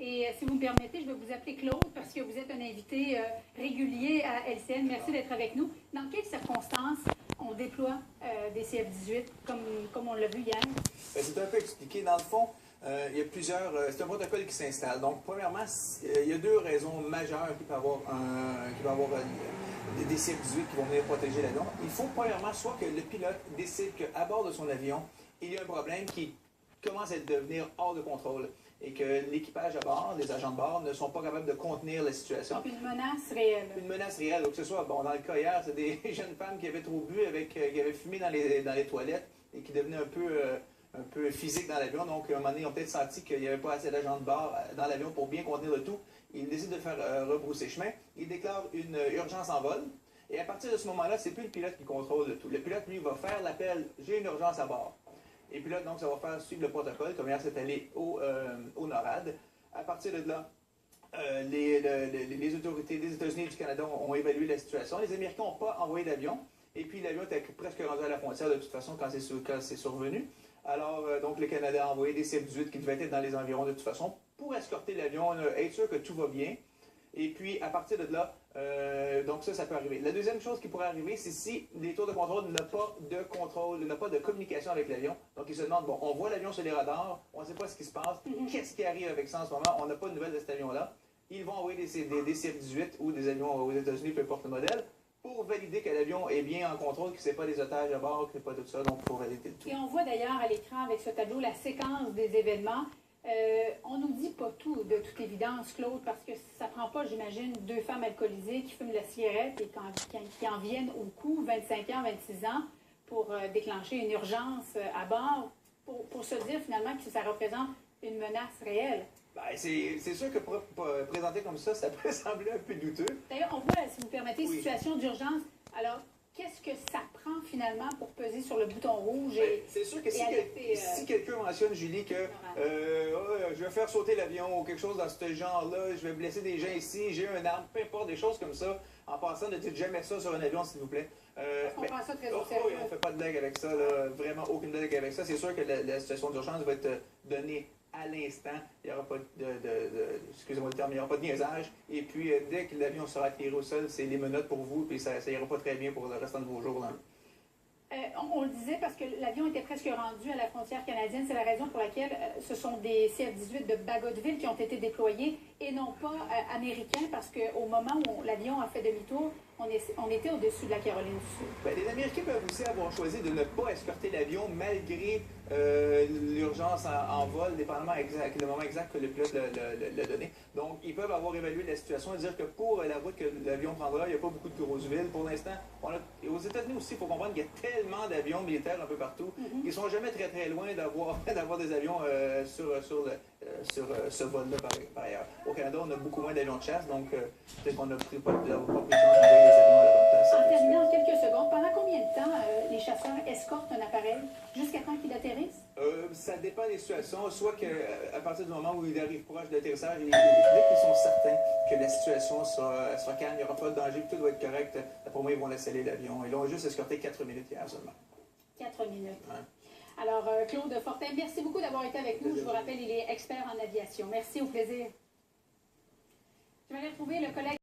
Et si vous me permettez, je vais vous appeler Claude parce que vous êtes un invité régulier à LCN. Merci d'être avec nous. Dans quelles circonstances on déploie des CF-18 comme on l'a vu hier? C'est un peu expliqué. Dans le fond, il y a plusieurs... c'est un protocole qui s'installe. Donc, premièrement, il y a deux raisons majeures qui peuvent avoir, des CF-18 qui vont venir protéger l'avion. Il faut, premièrement, soit que le pilote décide qu'à bord de son avion, il y a un problème qui commence à devenir hors de contrôle et que l'équipage à bord, les agents de bord, ne sont pas capables de contenir la situation. Donc, une menace réelle. Une menace réelle. Donc, que ce soit, bon, dans le cas hier, c'est des jeunes femmes qui avaient trop bu, qui avaient fumé dans les toilettes et qui devenaient un peu physiques dans l'avion. Donc, à un moment donné, ils ont peut-être senti qu'il n'y avait pas assez d'agents de bord dans l'avion pour bien contenir le tout. Ils décident de faire rebrousser chemin. Ils déclarent une urgence en vol. Et à partir de ce moment-là, c'est plus le pilote qui contrôle le tout. Le pilote, lui, va faire l'appel « J'ai une urgence à bord ». Et puis là, donc, ça va faire suivre le protocole, comme hier, c'est allé au NORAD. À partir de là, les autorités des États-Unis et du Canada ont évalué la situation. Les Américains n'ont pas envoyé d'avion. Et puis, l'avion était presque rendu à la frontière, de toute façon, quand c'est survenu. Alors, donc, le Canada a envoyé des CF-18 qui devaient être dans les environs, de toute façon, pour escorter l'avion, être sûr que tout va bien. Et puis, à partir de là, donc ça peut arriver. La deuxième chose qui pourrait arriver, c'est si les tours de contrôle n'ont pas de contrôle, n'ont pas de communication avec l'avion. Donc, ils se demandent, bon, on voit l'avion sur les radars, on ne sait pas ce qui se passe, qu'est-ce qui arrive avec ça en ce moment, on n'a pas de nouvelles de cet avion-là. Ils vont envoyer des CF-18 ou des avions aux États-Unis, peu importe le modèle, pour valider que l'avion est bien en contrôle, que ce n'est pas des otages à bord, que ce n'est pas tout ça, donc pour valider le tout. Et on voit d'ailleurs à l'écran avec ce tableau la séquence des événements. On nous dit pas tout, de toute évidence, Claude, parce que ça prend pas, j'imagine, deux femmes alcoolisées qui fument la cigarette et qui en viennent au cou, 25 ans, 26 ans, pour déclencher une urgence à bord, pour se dire finalement que ça représente une menace réelle. Ben, c'est sûr que présenté comme ça peut sembler un peu douteux. D'ailleurs, on voit, si vous permettez, Oui. situation d'urgence. Alors, qu'est-ce que ça prend finalement pour peser sur le bouton rouge? C'est sûr que si quelqu'un mentionne, Julie, que je vais faire sauter l'avion ou quelque chose dans ce genre-là, je vais blesser des gens ici, j'ai une arme, peu importe, des choses comme ça, en passant, ne dites jamais ça sur un avion, s'il vous plaît. On prend ça très au sérieux. On ne fait pas de blague avec ça, là, vraiment aucune blague avec ça. C'est sûr que la situation d'urgence va être donnée à l'instant, il n'y aura pas excusez-moi le terme, il n'y aura pas de niaisage. Et puis, dès que l'avion sera atterri au sol, c'est les menottes pour vous, puis ça n'ira pas très bien pour le restant de vos jours. On le disait parce que l'avion était presque rendu à la frontière canadienne. C'est la raison pour laquelle ce sont des CF-18 de Bagotville qui ont été déployés et non pas américains, parce qu'au moment où l'avion a fait demi-tour, on était au-dessus de la Caroline du Sud. Ben, les Américains peuvent aussi avoir choisi de ne pas escorter l'avion malgré l'urgence en vol, dépendamment le moment exact que le pilote l'a donné. Donc, ils peuvent avoir évalué la situation et dire que pour la route que l'avion prendra, il n'y a pas beaucoup de gros villes. Pour l'instant, et aux États-Unis aussi, il faut comprendre qu'il y a tellement d'avions militaires un peu partout qu'ils ne sont jamais très très loin d'avoir des avions sur ce vol-là par ailleurs. Au Canada, on a beaucoup moins d'avions de chasse, donc peut-être qu'on n'a pas pris le temps d'envoyer les avions à la bonne place. En terminant en quelques secondes, pendant combien de temps les chasseurs escortent un appareil jusqu'à temps qu'il atterrisse? Ça dépend des situations. Soit qu'à partir du moment où il arrive proche de l'atterrissage, les pilotes qui sont certains que la situation sera calme, il n'y aura pas de danger, tout doit être correct. Pour moi, ils vont laisser aller l'avion. Ils l'ont juste escorté 4 minutes hier seulement. 4 minutes. Ouais. Alors, Claude Fortin, merci beaucoup d'avoir été avec nous. Je vous rappelle, il est expert en aviation. Merci, au plaisir. Je vais aller retrouver le collègue.